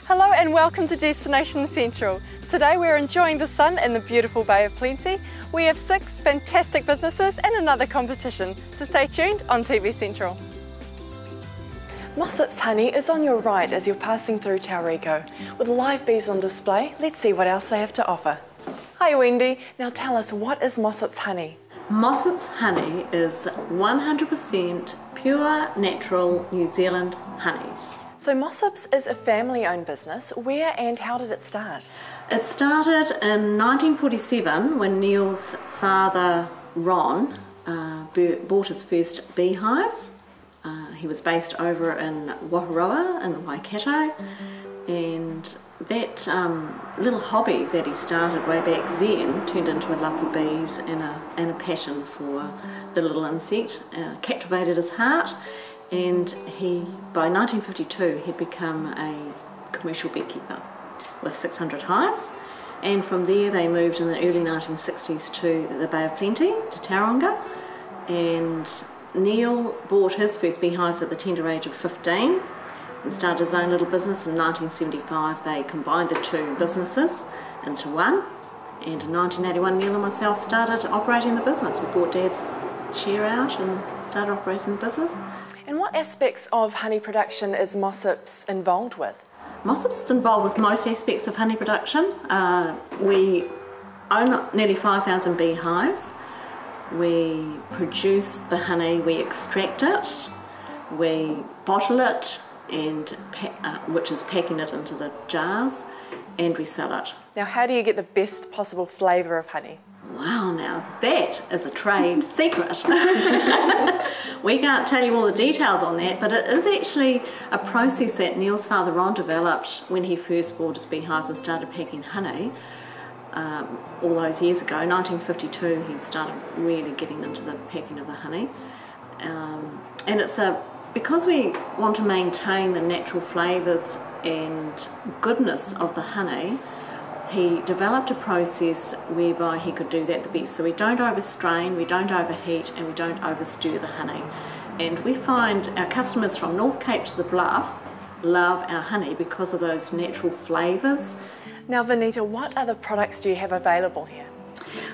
Hello and welcome to Destination Central. Today we're enjoying the sun in the beautiful Bay of Plenty. We have 6 fantastic businesses and another competition, so stay tuned on TV Central. Mossop's honey is on your right as you're passing through Tauriko. With live bees on display, let's see what else they have to offer. Hi Wendy, now tell us, what is Mossop's honey? Mossop's honey is 100% pure, natural New Zealand honeys. So Mossop's is a family-owned business. Where and how did it start? It started in 1947 when Neil's father, Ron, bought his first beehives. He was based over in Waharoa in the Waikato, and that little hobby that he started way back then turned into a love for bees and a passion for the little insect, captivated his heart, and by 1952 he'd become a commercial beekeeper with 600 hives, and from there they moved in the early 1960s to the Bay of Plenty, to Tauranga, and Neil bought his first beehives at the tender age of 15 and started his own little business. In 1975 they combined the two businesses into one, and in 1981 Neil and myself started operating the business. We bought Dad's share out and started operating the business. And what aspects of honey production is Mossop's involved with? Mossop's is involved with most aspects of honey production. We own nearly 5,000 beehives. We produce the honey, we extract it, we bottle it, and which is packing it into the jars, and we sell it. Now, how do you get the best possible flavour of honey? Wow, now that is a trade secret. We can't tell you all the details on that, but it is actually a process that Neil's father Ron developed when he first bought his beehives and started packing honey. All those years ago, 1952, he started really getting into the packing of the honey. And because we want to maintain the natural flavours and goodness of the honey, he developed a process whereby he could do that the best. So we don't overstrain, we don't overheat, and we don't overstir the honey. And we find our customers from North Cape to the Bluff love our honey because of those natural flavours. Now Vanita, what other products do you have available here?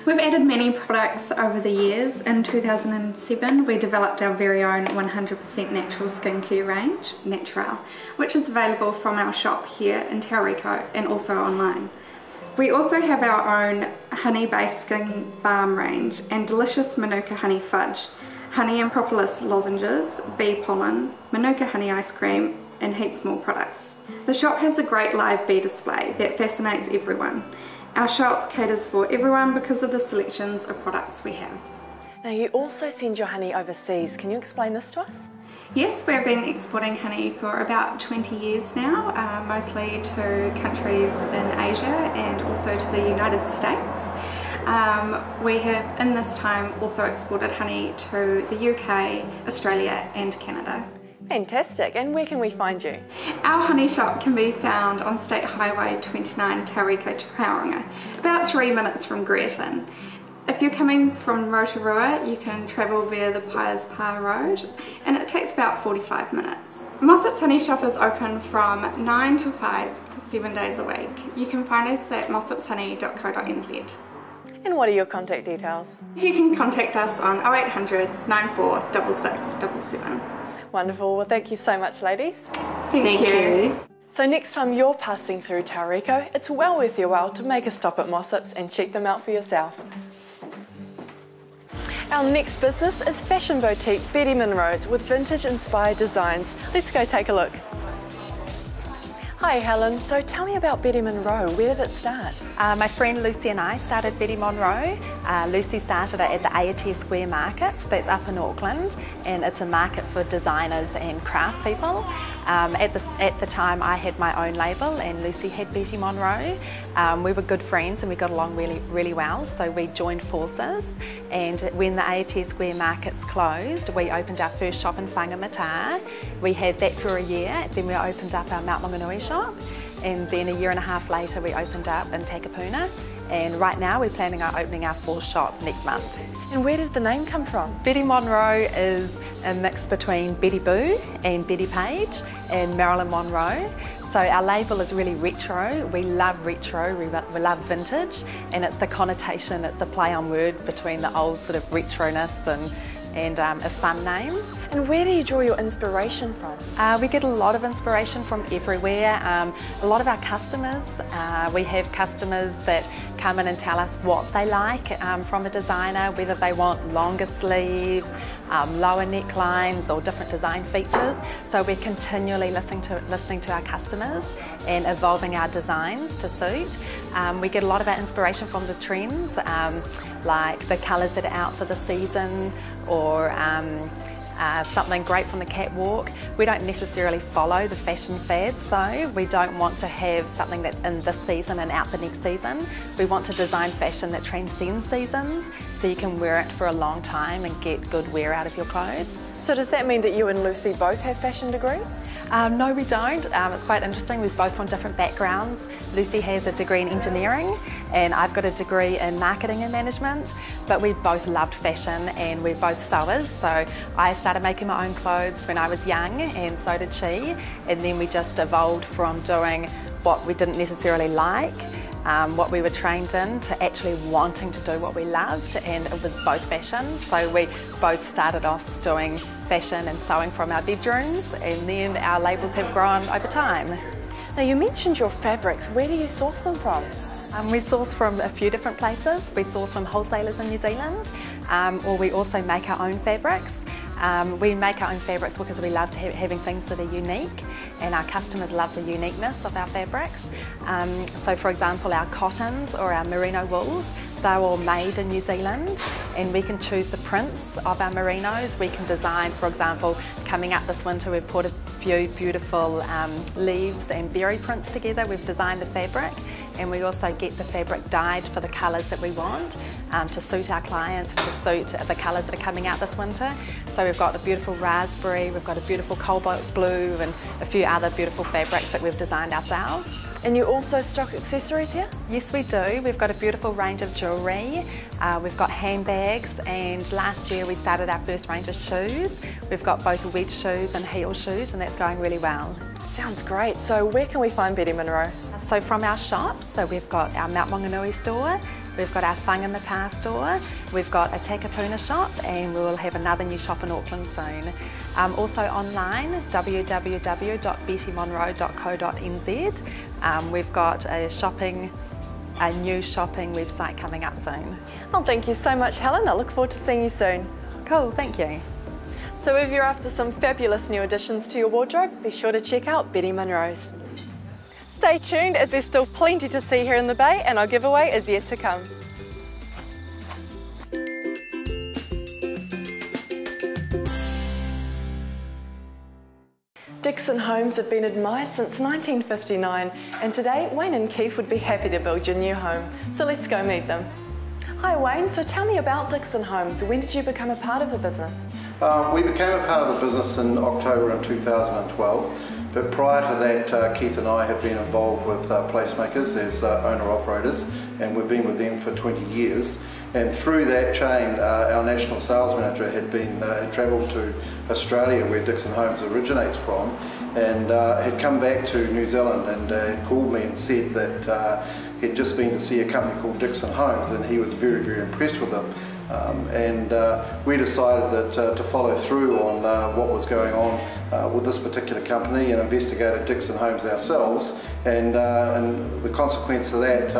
We've added many products over the years. In 2007 we developed our very own 100% natural skincare range, Natural, which is available from our shop here in Tauriko and also online. We also have our own honey-based skin balm range and delicious Manuka honey fudge, honey and propolis lozenges, bee pollen, Manuka honey ice cream, and heaps more products. The shop has a great live bee display that fascinates everyone. Our shop caters for everyone because of the selections of products we have. Now you also send your honey overseas. Can you explain this to us? Yes, we've been exporting honey for about 20 years now, mostly to countries in Asia and also to the United States. We have in this time also exported honey to the UK, Australia and Canada. Fantastic, and where can we find you? Our honey shop can be found on State Highway 29 Tauriko to Tauranga, about 3 minutes from Greaton. If you're coming from Rotorua, you can travel via the Piers Pa Road, and it takes about 45 minutes. Mossop's honey shop is open from 9 to 5, 7 days a week. You can find us at mossopshoney.co.nz. And what are your contact details? You can contact us on 0800 94 6677. Wonderful, well thank you so much ladies. Thank you. So next time you're passing through Tauriko, it's well worth your while to make a stop at Mossop's and check them out for yourself. Our next business is fashion boutique Bettie Monroe's with vintage inspired designs. Let's go take a look. Hi Helen, so tell me about Bettie Monroe. Where did it start? My friend Lucy and I started Bettie Monroe. Lucy started it at the AET Square Markets, that's up in Auckland, and it's a market for designers and craft people. At the time I had my own label and Lucy had Bettie Monroe. We were good friends and we got along really well, so we joined forces, and when the AET Square Markets closed we opened our first shop in Whangamata. We had that for a year, then we opened up our Mount Maunganui shop, and then a year and a half later we opened up in Takapuna, and right now we're planning on opening our 4th shop next month. And where did the name come from? Bettie Monroe is a mix between Betty Boo and Betty Page and Marilyn Monroe. So our label is really retro. We love retro, we love vintage, and it's the connotation, it's the play on word between the old sort of retroness and a fun name. And where do you draw your inspiration from? We get a lot of inspiration from everywhere. A lot of our customers, we have customers that come in and tell us what they like from a designer, whether they want longer sleeves, lower necklines or different design features. So we're continually listening to our customers and evolving our designs to suit. We get a lot of our inspiration from the trends, like the colours that are out for the season, or something great from the catwalk. We don't necessarily follow the fashion fads though. We don't want to have something that's in this season and out the next season. We want to design fashion that transcends seasons, so you can wear it for a long time and get good wear out of your clothes. So does that mean that you and Lucy both have fashion degrees? No, we don't. It's quite interesting. We're both from different backgrounds. Lucy has a degree in engineering and I've got a degree in marketing and management, but we both loved fashion and we're both sewers. So I started making my own clothes when I was young, and so did she. And then we just evolved from doing what we didn't necessarily like, what we were trained in, to actually wanting to do what we loved, and it was both fashion. So we both started off doing fashion and sewing from our bedrooms, and then our labels have grown over time. Now you mentioned your fabrics. Where do you source them from? We source from a few different places. We source from wholesalers in New Zealand, or we also make our own fabrics. We make our own fabrics because we love having things that are unique, and our customers love the uniqueness of our fabrics. So for example, our cottons or our merino wools, they're all made in New Zealand, and we can choose the prints of our merinos. We can design, for example, coming up this winter we've put a few beautiful leaves and berry prints together. We've designed the fabric, and we also get the fabric dyed for the colours that we want to suit our clients and to suit the colours that are coming out this winter. So we've got a beautiful raspberry, we've got a beautiful cobalt blue, and a few other beautiful fabrics that we've designed ourselves. And you also stock accessories here? Yes, we do. We've got a beautiful range of jewellery. We've got handbags, and last year we started our first range of shoes. We've got both wedge shoes and heel shoes, and that's going really well. Sounds great. So where can we find Betty Monroe? So from our shops, so we've got our Mount Maunganui store, we've got our Whangamata store, we've got a Takapuna shop, and we'll have another new shop in Auckland soon. Also online, www.bettymonroe.co.nz. We've got a new shopping website coming up soon. Well, thank you so much, Helen. I look forward to seeing you soon. Cool, thank you. So if you're after some fabulous new additions to your wardrobe, be sure to check out Betty Monroe's. Stay tuned, as there's still plenty to see here in the Bay, and our giveaway is yet to come. Dixon homes have been admired since 1959, and today Wayne and Keith would be happy to build your new home. So let's go meet them. Hi Wayne, so tell me about Dixon Homes. When did you become a part of the business? We became a part of the business in October in 2012, but prior to that Keith and I have been involved with placemakers as owner-operators, and we've been with them for 20 years. And through that chain, our national sales manager had travelled to Australia, where Dixon Homes originates from, and had come back to New Zealand and had called me and said that he'd just been to see a company called Dixon Homes, and he was very, very impressed with them. We decided that to follow through on what was going on with this particular company, and investigated Dixon Homes ourselves, and the consequence of that,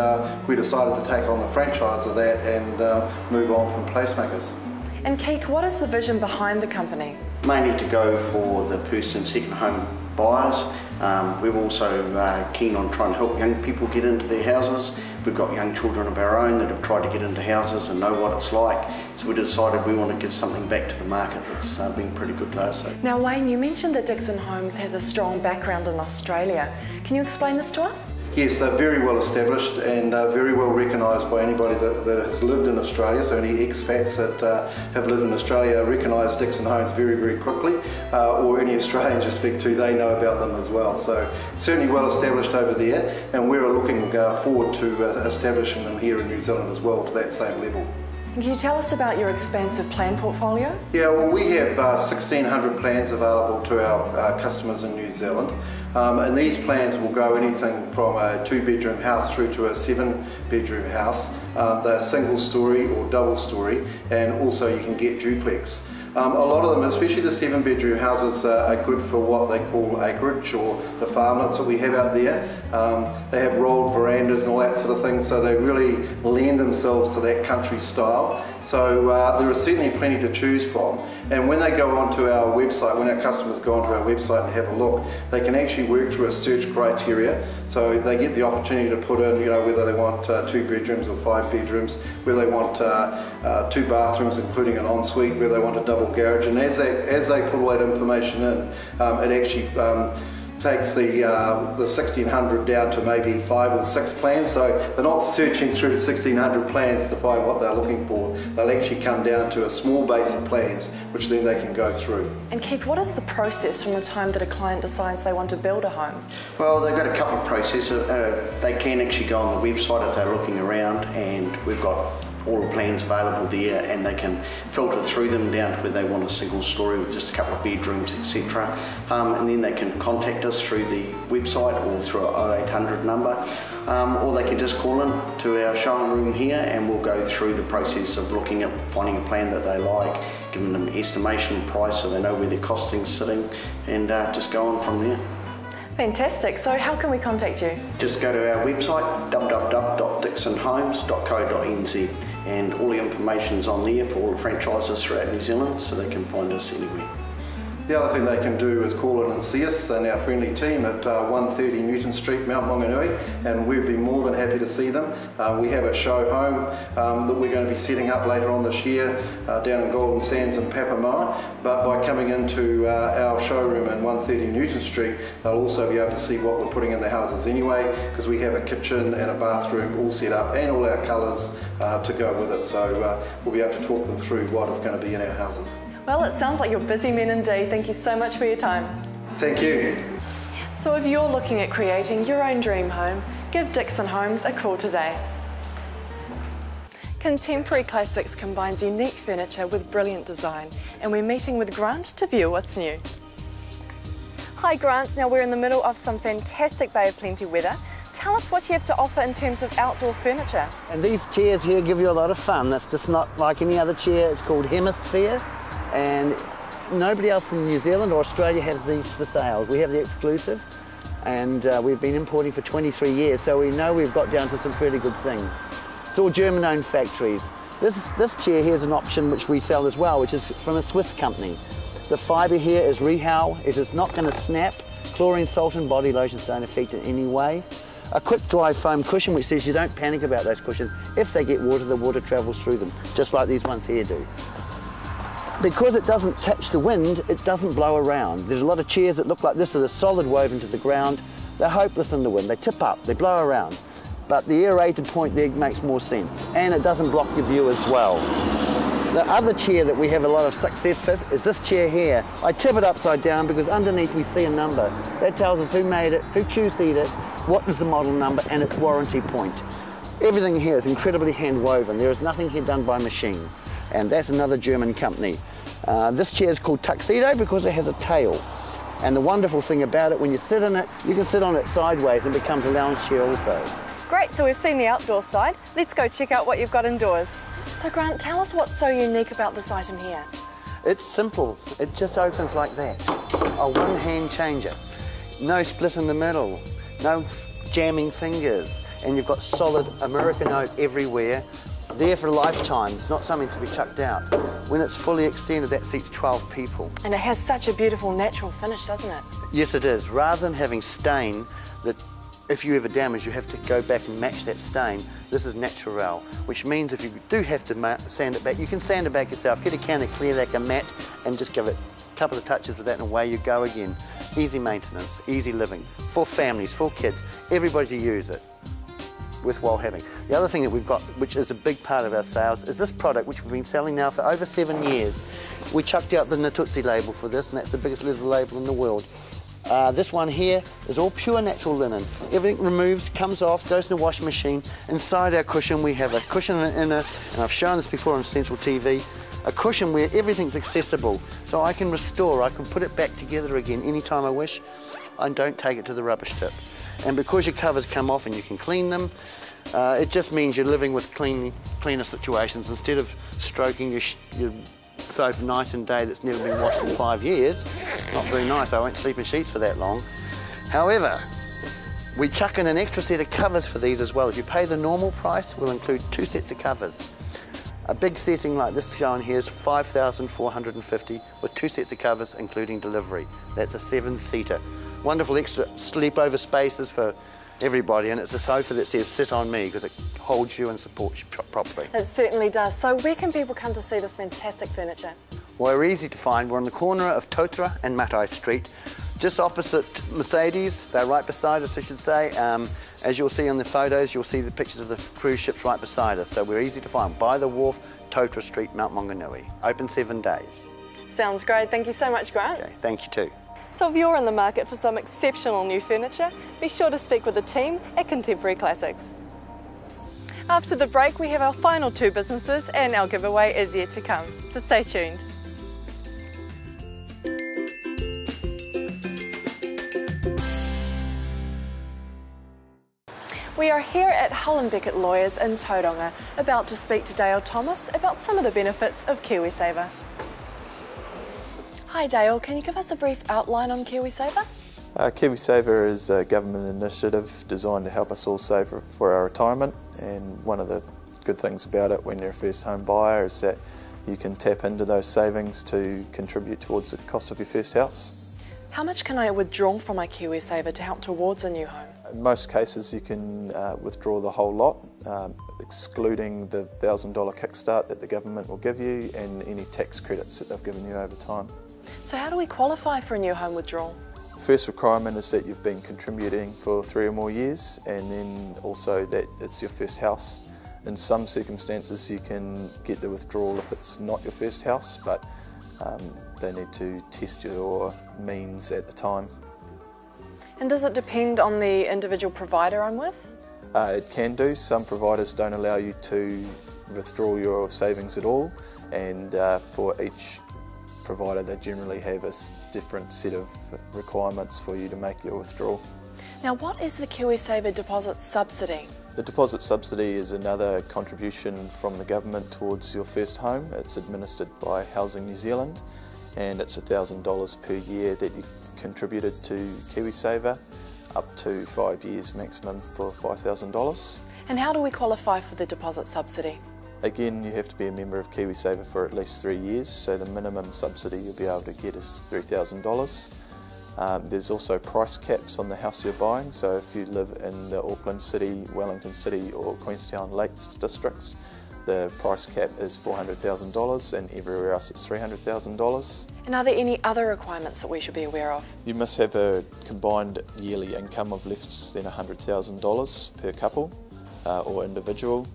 we decided to take on the franchise of that and move on from placemakers. And Keith, what is the vision behind the company? Mainly to go for the first and second home buyers. We're also keen on trying to help young people get into their houses. We've got young children of our own that have tried to get into houses and know what it's like. So we decided we want to give something back to the market that's been pretty good to us. Now Wayne, you mentioned that Dixon Homes has a strong background in Australia. Can you explain this to us? Yes, they're very well established and very well recognised by anybody that has lived in Australia. So any expats that have lived in Australia recognise Dixon Homes very, very quickly, or any Australians you speak to, they know about them as well. So certainly well established over there, and we're looking forward to establishing them here in New Zealand as well to that same level. Can you tell us about your expansive plan portfolio? Yeah, well, we have 1,600 plans available to our customers in New Zealand, and these plans will go anything from a 2-bedroom house through to a 7-bedroom house. They're single story or double story, and also you can get duplex. A lot of them, especially the 7-bedroom houses, are good for what they call acreage, or the farmlets that we have out there. They have rolled verandas and all that sort of thing, so they really lend themselves to that country style. So there is certainly plenty to choose from. And when they go onto our website, when our customers go onto our website and have a look, they can actually work through a search criteria. So they get the opportunity to put in, whether they want 2 bedrooms or 5 bedrooms, whether they want 2 bathrooms including an ensuite, whether they want a double garage. And as they put all that information in, it actually takes the 1,600 down to maybe 5 or 6 plans. So they're not searching through 1,600 plans to find what they're looking for. They'll actually come down to a small base of plans, which then they can go through. And Keith, what is the process from the time that a client decides they want to build a home? Well, they've got a couple of processes. They can actually go on the website if they're looking around, and we've got all the plans available there, and they can filter through them down to where they want a single story with just a couple of bedrooms, etc. And then they can contact us through the website or through our 0800 number, or they can just call in to our showroom room here, and we'll go through the process of looking at finding a plan that they like, giving them an estimation price so they know where their costing's sitting, and just go on from there. Fantastic. So how can we contact you? Just go to our website, www.dixonhomes.co.nz, and all the information's on there for all the franchises throughout New Zealand, so they can find us anywhere. The other thing they can do is call in and see us and our friendly team at 130 Newton Street, Mount Maunganui, and we'd be more than happy to see them. We have a show home that we're going to be setting up later on this year down in Golden Sands and Papamoa, but by coming into our showroom in 130 Newton Street, they'll also be able to see what we're putting in the houses anyway, because we have a kitchen and a bathroom all set up and all our colours to go with it, so we'll be able to talk them through what is going to be in our houses. Well, it sounds like you're busy men indeed. Thank you so much for your time. Thank you. So if you're looking at creating your own dream home, give Dixon Homes a call today. Contemporary Classics combines unique furniture with brilliant design, and we're meeting with Grant to view what's new. Hi Grant, now we're in the middle of some fantastic Bay of Plenty weather. Tell us what you have to offer in terms of outdoor furniture. And these chairs here give you a lot of fun. That's just not like any other chair. It's called Hemisphere, and nobody else in New Zealand or Australia has these for sale. We have the exclusive, and we've been importing for 23 years, so we know we've got down to some pretty good things. It's all German-owned factories. This chair here is an option which we sell as well, which is from a Swiss company. The fibre here is Rehau. It is not going to snap. Chlorine, salt and body lotions don't affect it in any way. A quick dry foam cushion, which says you don't panic about those cushions. If they get water, the water travels through them, just like these ones here do. Because it doesn't catch the wind, it doesn't blow around. There's a lot of chairs that look like this that are solid woven to the ground. They're hopeless in the wind. They tip up, they blow around. But the aerated point there makes more sense, and it doesn't block your view as well. The other chair that we have a lot of success with is this chair here. I tip it upside down because underneath we see a number. That tells us who made it, who QC'd it, what is the model number, and its warranty point. Everything here is incredibly hand woven. There is nothing here done by machine, and that's another German company. This chair is called Tuxedo because it has a tail. And the wonderful thing about it, when you sit in it, you can sit on it sideways and it becomes a lounge chair also. Great, so we've seen the outdoor side. Let's go check out what you've got indoors. So Grant, tell us what's so unique about this item here. It's simple. It just opens like that. A one-hand changer. No split in the middle. No jamming fingers. And you've got solid American oak everywhere. There for lifetimes, not something to be chucked out. When it's fully extended, that seats 12 people. And it has such a beautiful natural finish, doesn't it? Yes, it is. Rather than having stain that if you ever damage, you have to go back and match that stain. This is natural, which means if you do have to sand it back, you can sand it back yourself. Get a can of clear lacquer mat and just give it a couple of touches with that, and away you go again. Easy maintenance, easy living, for families, for kids, everybody to use it. Worthwhile having. The other thing that we've got, which is a big part of our sales, is this product which we've been selling now for over 7 years. We chucked out the Natuzzi label for this, and that's the biggest leather label in the world. This one here is all pure natural linen. Everything removes, comes off, goes in the washing machine. Inside our cushion we have a cushion and an inner, and I've shown this before on Central TV, a cushion where everything's accessible. So I can restore, I can put it back together again anytime I wish. I don't take it to the rubbish tip. And because your covers come off and you can clean them, it just means you're living with cleaner situations. Instead of stroking your sofa night and day that's never been washed in 5 years, not very nice, I won't sleep in sheets for that long. However, we chuck in an extra set of covers for these as well. If you pay the normal price, we'll include 2 sets of covers. A big setting like this shown here is $5,450 with 2 sets of covers including delivery. That's a 7-seater. Wonderful extra sleepover spaces for everybody, and it's a sofa that says sit on me because it holds you and supports you properly. It certainly does. So where can people come to see this fantastic furniture? Well, we're easy to find. We're on the corner of Tautra and Matai Street, just opposite Mercedes. They're right beside us, I should say. As you'll see on the photos, you'll see the pictures of the cruise ships right beside us. So we're easy to find. By the wharf, Tautra Street, Mount Maunganui. Open 7 days. Sounds great. Thank you so much, Grant. Okay, thank you too. So if you're in the market for some exceptional new furniture, be sure to speak with the team at Contemporary Classics. After the break, we have our final 2 businesses and our giveaway is yet to come, so stay tuned. We are here at Holland Beckett Lawyers in Tauranga, about to speak to Dale Thomas about some of the benefits of KiwiSaver. Hi Dale, can you give us a brief outline on KiwiSaver? KiwiSaver is a government initiative designed to help us all save for our retirement, and one of the good things about it when you're a first home buyer is that you can tap into those savings to contribute towards the cost of your first house. How much can I withdraw from my KiwiSaver to help towards a new home? In most cases you can withdraw the whole lot, excluding the $1,000 kickstart that the government will give you and any tax credits that they've given you over time. So how do we qualify for a new home withdrawal? First requirement is that you've been contributing for 3 or more years, and then also that it's your first house. In some circumstances you can get the withdrawal if it's not your first house, but they need to test your means at the time. And does it depend on the individual provider I'm with? It can do. Some providers don't allow you to withdraw your savings at all, and for each provider they generally have a different set of requirements for you to make your withdrawal. Now what is the KiwiSaver deposit subsidy? The deposit subsidy is another contribution from the government towards your first home. It's administered by Housing New Zealand, and it's $1,000 per year that you contributed to KiwiSaver, up to 5 years maximum for $5,000. And how do we qualify for the deposit subsidy? Again, you have to be a member of KiwiSaver for at least 3 years, so the minimum subsidy you'll be able to get is $3,000. There's also price caps on the house you're buying, so if you live in the Auckland City, Wellington City or Queenstown Lakes districts, the price cap is $400,000 and everywhere else it's $300,000. And are there any other requirements that we should be aware of? You must have a combined yearly income of less than $100,000 per couple or individual.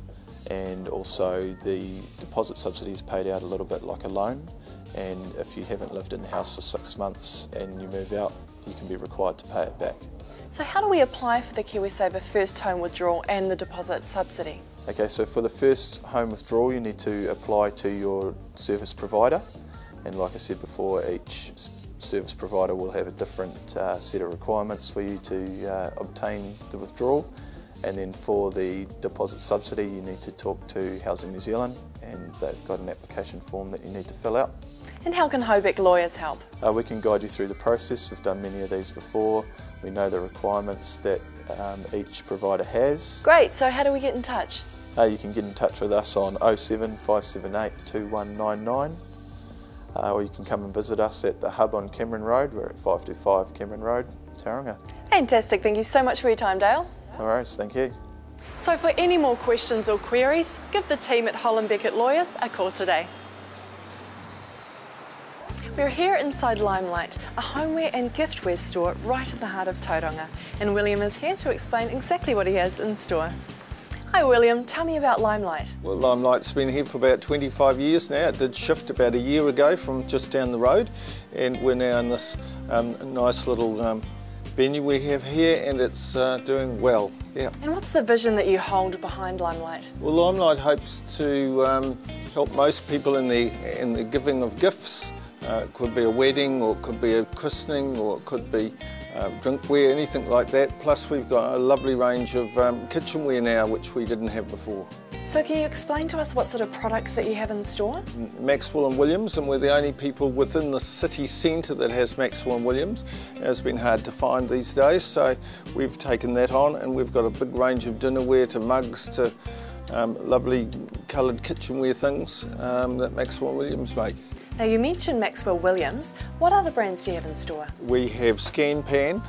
And also the deposit subsidy is paid out a little bit like a loan, and if you haven't lived in the house for 6 months and you move out, you can be required to pay it back. So how do we apply for the KiwiSaver first home withdrawal and the deposit subsidy? Okay, so for the first home withdrawal you need to apply to your service provider, and like I said before, each service provider will have a different set of requirements for you to obtain the withdrawal. And then for the deposit subsidy you need to talk to Housing New Zealand, and they've got an application form that you need to fill out. And how can Hobeck Lawyers help? We can guide you through the process. We've done many of these before. We know the requirements that each provider has. Great, so how do we get in touch? You can get in touch with us on 07 578 2199, or you can come and visit us at the Hub on Cameron Road. We're at 525 Cameron Road, Tauranga. Fantastic, thank you so much for your time, Dale. No worries, thank you. So for any more questions or queries, give the team at Holland Beckett Lawyers a call today. We're here inside Limelight, a homeware and giftware store right in the heart of Tauranga, and William is here to explain exactly what he has in store. Hi William, tell me about Limelight. Well, Limelight's been here for about 25 years now. It did shift about a year ago from just down the road, and we're now in this nice little venue we have here, and it's doing well. Yeah. And what's the vision that you hold behind Limelight? Well, Limelight hopes to help most people in the giving of gifts. It could be a wedding, or it could be a christening, or it could be drinkware, anything like that. Plus we've got a lovely range of kitchenware now, which we didn't have before. So can you explain to us what sort of products that you have in store? Maxwell & Williams, and we're the only people within the city centre that has Maxwell & Williams. It's been hard to find these days, so we've taken that on, and we've got a big range of dinnerware to mugs to lovely coloured kitchenware things that Maxwell & Williams make. Now you mentioned Maxwell Williams. What other brands do you have in store? We have Scan Pan.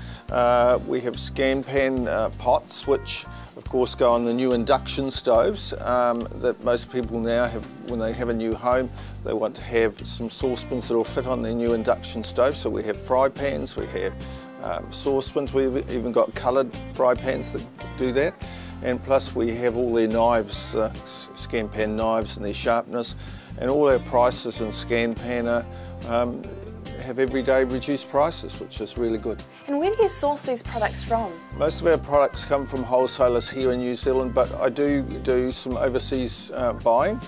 We have Scan Pan pots, which of course go on the new induction stoves that most people now have. When they have a new home, they want to have some saucepans that will fit on their new induction stove. So we have fry pans, we have saucepans, we've even got coloured fry pans that do that. And plus we have all their knives, Scan Pan knives and their sharpness. And all our prices in Scan Pan have everyday reduced prices, which is really good. And where do you source these products from? Most of our products come from wholesalers here in New Zealand, but I do some overseas buying.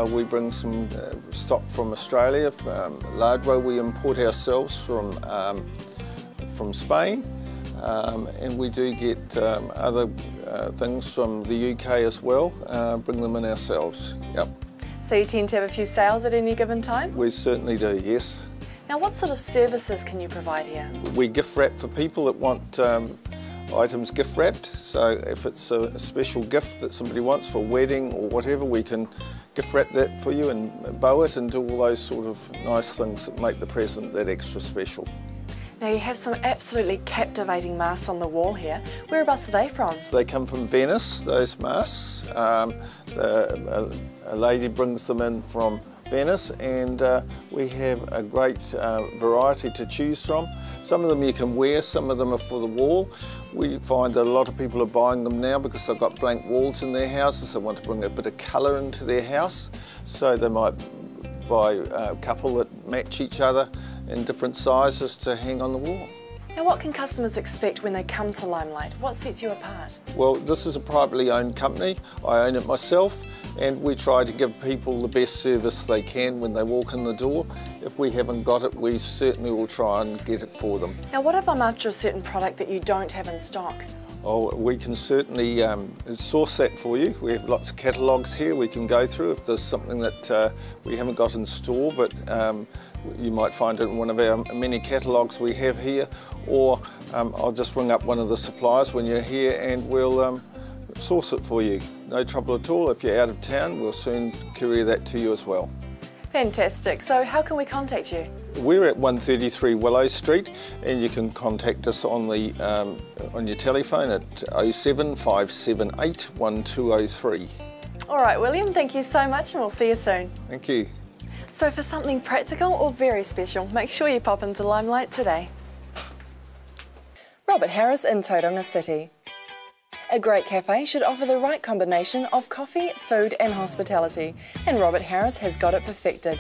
We bring some stock from Australia. Lardro we import ourselves from Spain, and we do get other things from the UK as well, bring them in ourselves. Yep. So you tend to have a few sales at any given time? We certainly do, yes. Now what sort of services can you provide here? We gift wrap for people that want items gift wrapped. So if it's a special gift that somebody wants for a wedding or whatever, we can gift wrap that for you and bow it and do all those sort of nice things that make the present that extra special. Now you have some absolutely captivating masks on the wall here. Whereabouts are they from? So they come from Venice, those masks. A lady brings them in from Venice, and we have a great variety to choose from. Some of them you can wear, some of them are for the wall. We find that a lot of people are buying them now because they've got blank walls in their houses. They want to bring a bit of colour into their house, so they might buy a couple that match each other in different sizes to hang on the wall. Now what can customers expect when they come to Limelight? What sets you apart? Well, this is a privately owned company. I own it myself, and we try to give people the best service they can when they walk in the door. If we haven't got it, we certainly will try and get it for them. Now what if I'm after a certain product that you don't have in stock? Oh, we can certainly source that for you. We have lots of catalogues here we can go through if there's something that we haven't got in store, but you might find it in one of our many catalogues we have here, or I'll just ring up one of the suppliers when you're here and we'll source it for you. No trouble at all. If you're out of town, we'll soon courier that to you as well. Fantastic. So how can we contact you? We're at 133 Willow Street, and you can contact us on your telephone at 07 578 1203. All right, William, thank you so much, and we'll see you soon. Thank you. So for something practical or very special, make sure you pop into Limelight today. Robert Harris in Tauranga City. A great cafe should offer the right combination of coffee, food and hospitality, and Robert Harris has got it perfected.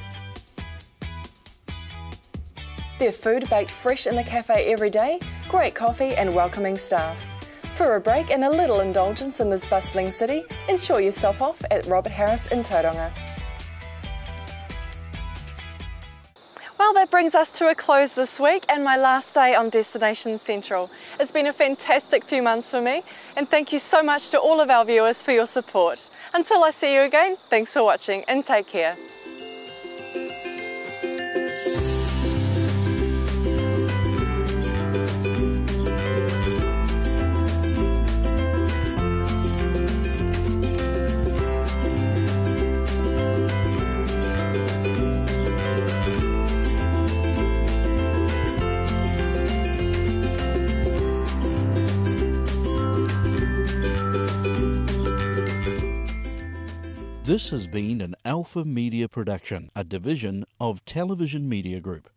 Their food baked fresh in the cafe every day, great coffee and welcoming staff. For a break and a little indulgence in this bustling city, ensure you stop off at Robert Harris in Tauranga. Well, that brings us to a close this week and my last day on Destination Central. It's been a fantastic few months for me, and thank you so much to all of our viewers for your support. Until I see you again, thanks for watching and take care. This has been an Alpha Media production, a division of Television Media Group.